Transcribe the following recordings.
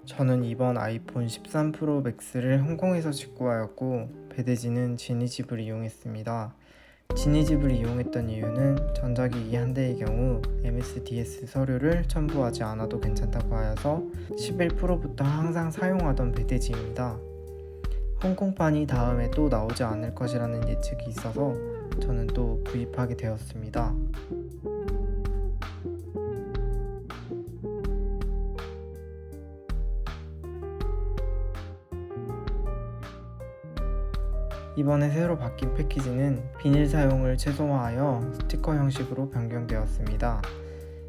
저는 이번 아이폰 13 프로 맥스를 홍콩에서 직구 하였고 배대지는 지니집을 이용했습니다. 지니집을 이용했던 이유는 전자기기 한 대의 경우 MSDS 서류를 첨부하지 않아도 괜찮다고 하여서 11 프로부터 항상 사용하던 배대지입니다. 홍콩판이 다음에 또 나오지 않을 것이라는 예측이 있어서 저는 또 구입하게 되었습니다. 이번에 새로 바뀐 패키지는 비닐 사용을 최소화하여 스티커 형식으로 변경되었습니다.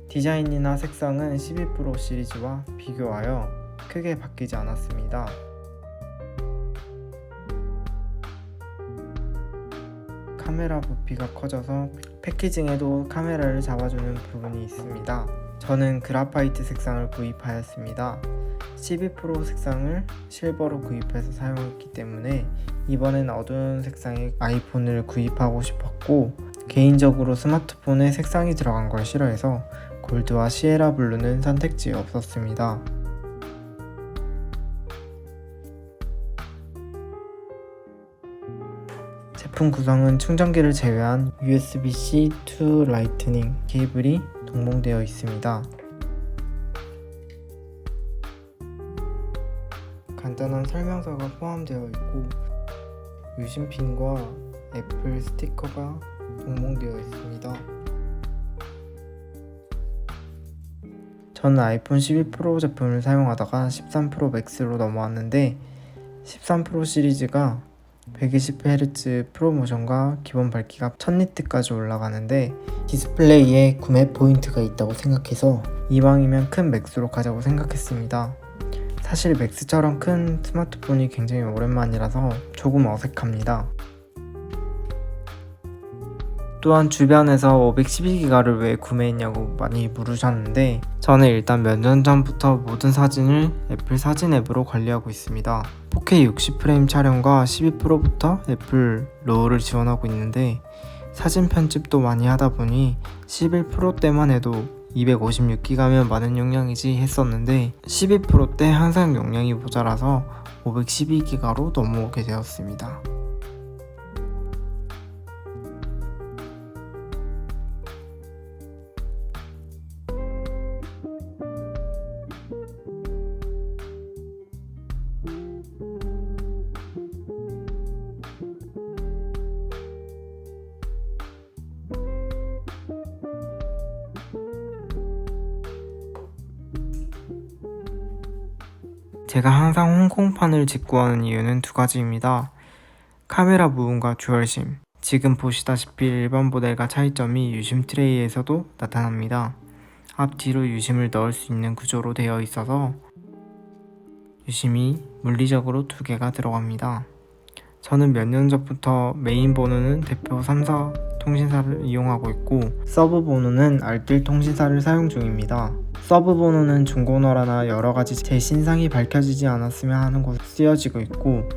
디자인이나 색상은 12 프로 시리즈와 비교하여 크게 바뀌지 않았습니다. 카메라 부피가 커져서 패키징에도 카메라를 잡아주는 부분이 있습니다. 저는 그라파이트 색상을 구입하였습니다. 12 프로 색상을 실버로 구입해서 사용했기 때문에 이번엔 어두운 색상의 아이폰을 구입하고 싶었고, 개인적으로 스마트폰에 색상이 들어간 걸 싫어해서 골드와 시에라 블루는 선택지에 없었습니다. 제품 구성은 충전기를 제외한 USB-C to 라이트닝 케이블이 동봉되어 있습니다. 간단한 설명서가 포함되어 있고 유심핀과 애플 스티커가 동봉되어 있습니다. 저는 아이폰 12 프로 제품을 사용하다가 13 프로 맥스로 넘어왔는데 13 프로 시리즈가 120Hz 프로모션과 기본 밝기가 1000니트까지 올라가는데 디스플레이에 구매 포인트가 있다고 생각해서 이왕이면 큰 맥스로 가자고 생각했습니다. 사실 맥스처럼 큰 스마트폰이 굉장히 오랜만이라서 조금 어색합니다. 또한 주변에서 512기가를 왜 구매했냐고 많이 물으셨는데 저는 일단 몇 년 전부터 모든 사진을 애플 사진 앱으로 관리하고 있습니다. 4K 60프레임 촬영과 12 프로부터 애플 로우를 지원하고 있는데 사진 편집도 많이 하다 보니 11 프로 때만 해도 256기가면 많은 용량이지 했었는데 12 프로 때 항상 용량이 모자라서 512기가로 넘어오게 되었습니다. 제가 항상 홍콩판을 직구하는 이유는 두 가지입니다. 카메라 부분과 듀얼심. 지금 보시다시피 일반 모델과 차이점이 유심 트레이에서도 나타납니다. 앞뒤로 유심을 넣을 수 있는 구조로 되어 있어서 유심이 물리적으로 두 개가 들어갑니다. 저는 몇 년 전부터 메인 번호는 대표 3사 통신사를 이용하고 있고 서브 번호는 알뜰 통신사를 사용 중입니다. 서브 번호는 중고나라나 여러가지 제 신상이 밝혀지지 않았으면 하는 곳에 쓰여지고 있고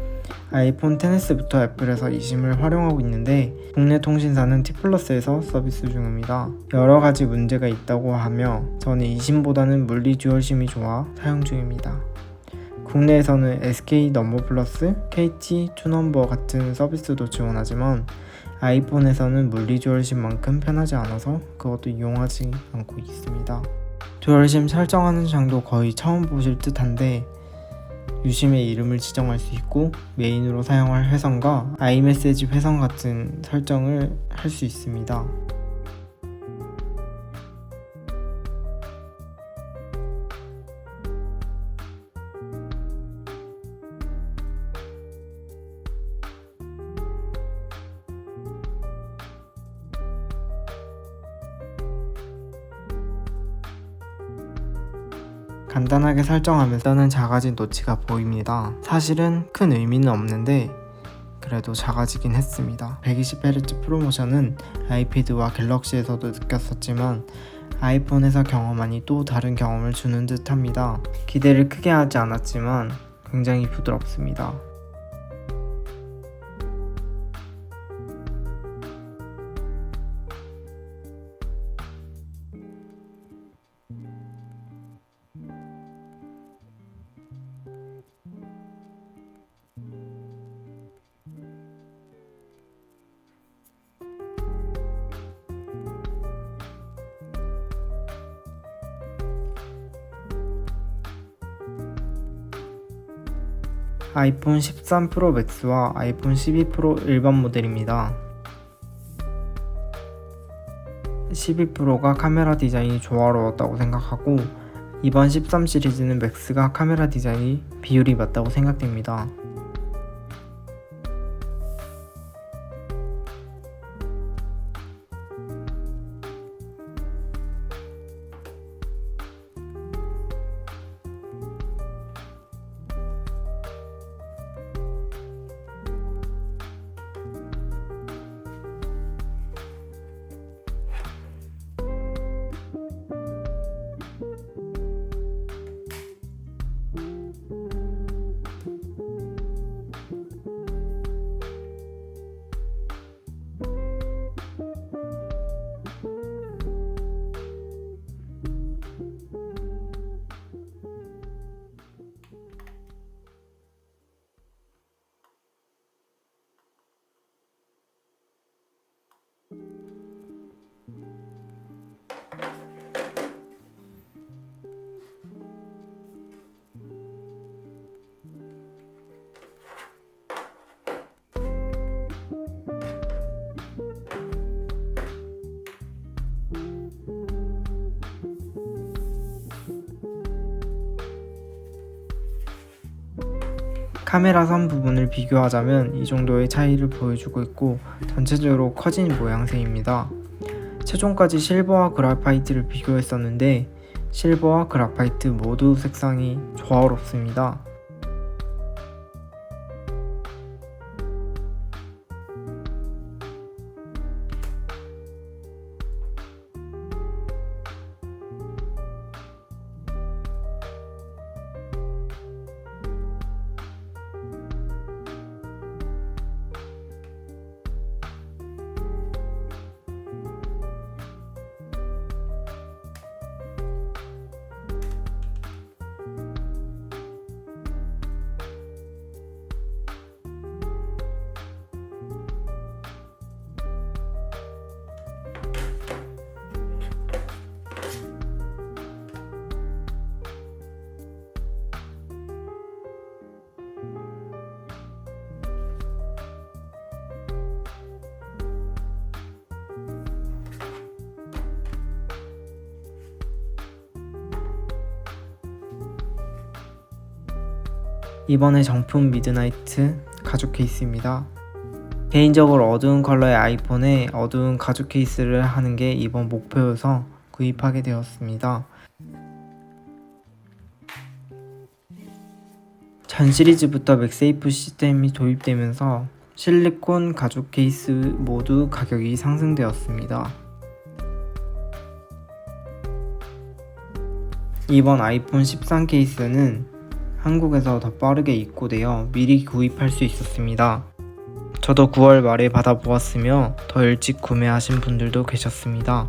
아이폰 XS부터 애플에서 이심을 활용하고 있는데 국내 통신사는 T플러스에서 서비스 중입니다. 여러가지 문제가 있다고 하며 저는 이심보다는 물리 듀얼심이 좋아 사용 중입니다. 국내에서는 SK 넘버 플러스, KT 투넘버 같은 서비스도 지원하지만 아이폰에서는 물리 듀얼심만큼 편하지 않아서 그것도 이용하지 않고 있습니다. 듀얼심 설정하는 장도 거의 처음 보실 듯한데 유심의 이름을 지정할 수 있고 메인으로 사용할 회선과 아이메시지 회선 같은 설정을 할 수 있습니다. 간단하게 설정하면서는 작아진 노치가 보입니다. 사실은 큰 의미는 없는데 그래도 작아지긴 했습니다. 120Hz 프로모션은 아이패드와 갤럭시에서도 느꼈었지만 아이폰에서 경험하니 또 다른 경험을 주는 듯 합니다. 기대를 크게 하지 않았지만 굉장히 부드럽습니다. 아이폰 13 프로 맥스와 아이폰 12 프로 일반 모델입니다. 12 프로가 카메라 디자인이 조화로웠다고 생각하고 이번 13 시리즈는 맥스가 카메라 디자인이 비율이 맞다고 생각됩니다. 카메라 선 부분을 비교하자면 이 정도의 차이를 보여주고 있고 전체적으로 커진 모양새입니다. 최종까지 실버와 그래파이트를 비교했었는데 실버와 그래파이트 모두 색상이 조화롭습니다. 이번에 정품 미드나이트 가죽 케이스입니다. 개인적으로 어두운 컬러의 아이폰에 어두운 가죽 케이스를 하는 게 이번 목표여서 구입하게 되었습니다. 전 시리즈부터 맥세이프 시스템이 도입되면서 실리콘 가죽 케이스 모두 가격이 상승되었습니다. 이번 아이폰 13 케이스는 한국에서 더 빠르게 입고되어 미리 구입할 수 있었습니다. 저도 9월 말에 받아보았으며 더 일찍 구매하신 분들도 계셨습니다.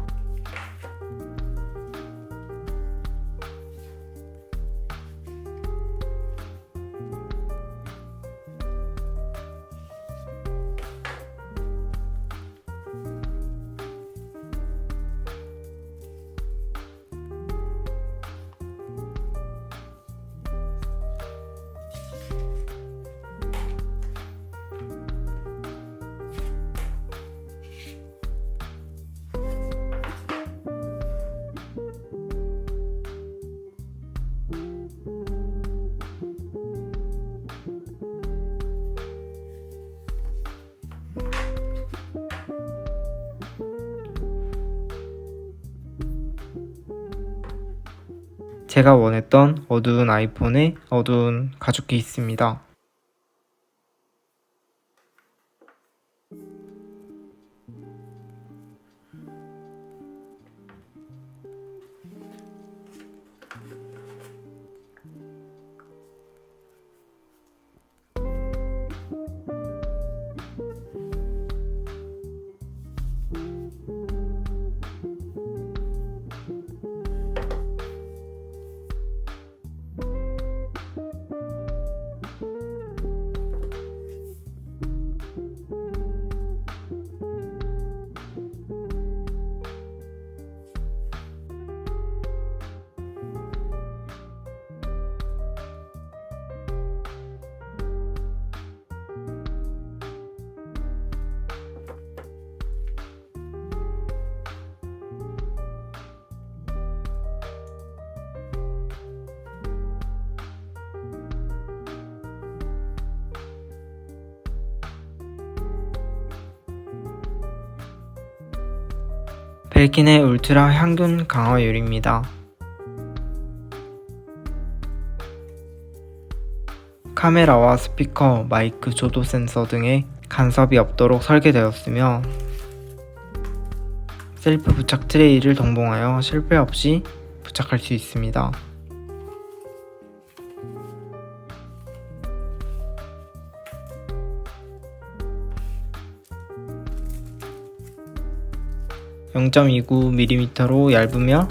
제가 원했던 어두운 아이폰의 어두운 가죽 케이스입니다. 벨킨의 울트라 향균 강화율입니다. 카메라와 스피커, 마이크 조도 센서 등의 간섭이 없도록 설계되었으며 셀프 부착 트레이를 동봉하여 실패 없이 부착할 수 있습니다. (0.29mm) 얇으며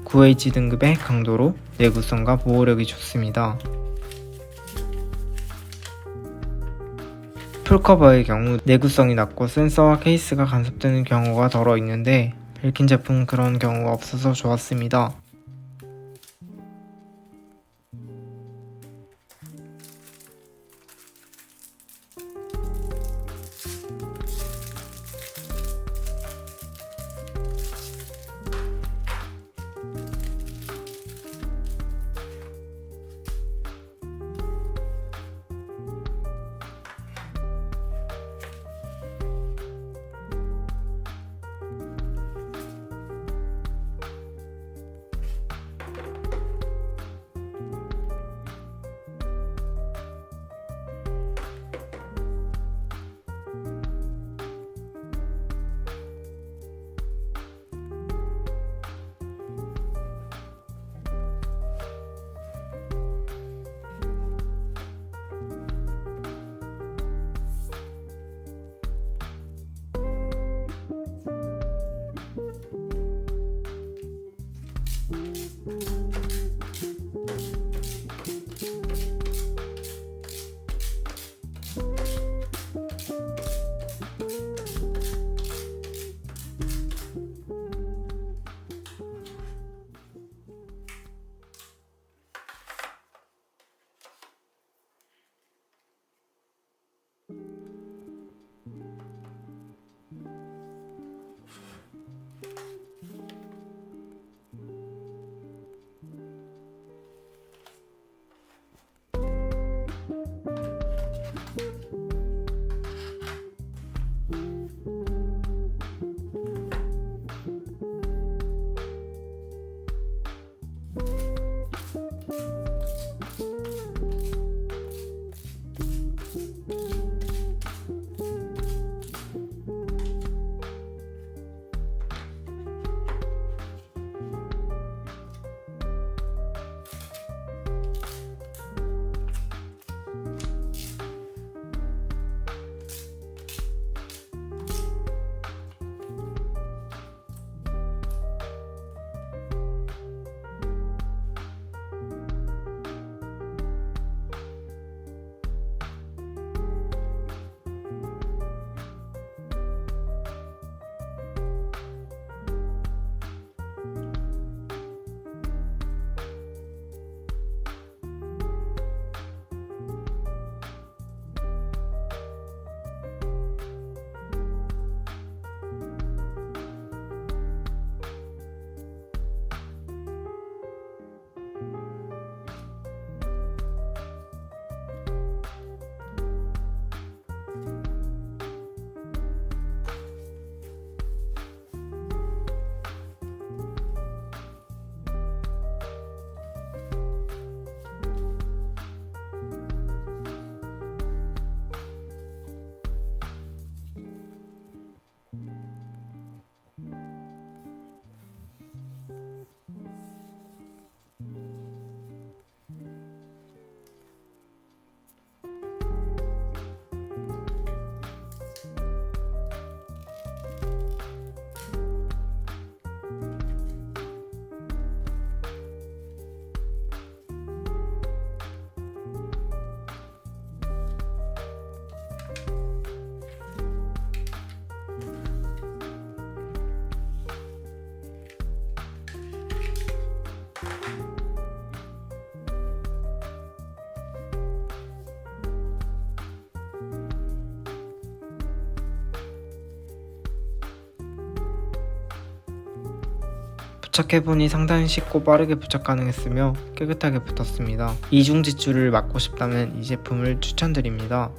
9H 등급의 강도로 내구성과 보호력이 좋습니다. 풀커버의 경우 내구성이 낮고 센서와 케이스가 간섭되는 경우가 덜어 있는데 벨킨 제품은 그런 경우가 없어서 좋았습니다. 부착해보니 상당히 쉽고 빠르게 부착 가능했으며 깨끗하게 붙었습니다. 이중 지출을 막고 싶다면 이 제품을 추천드립니다.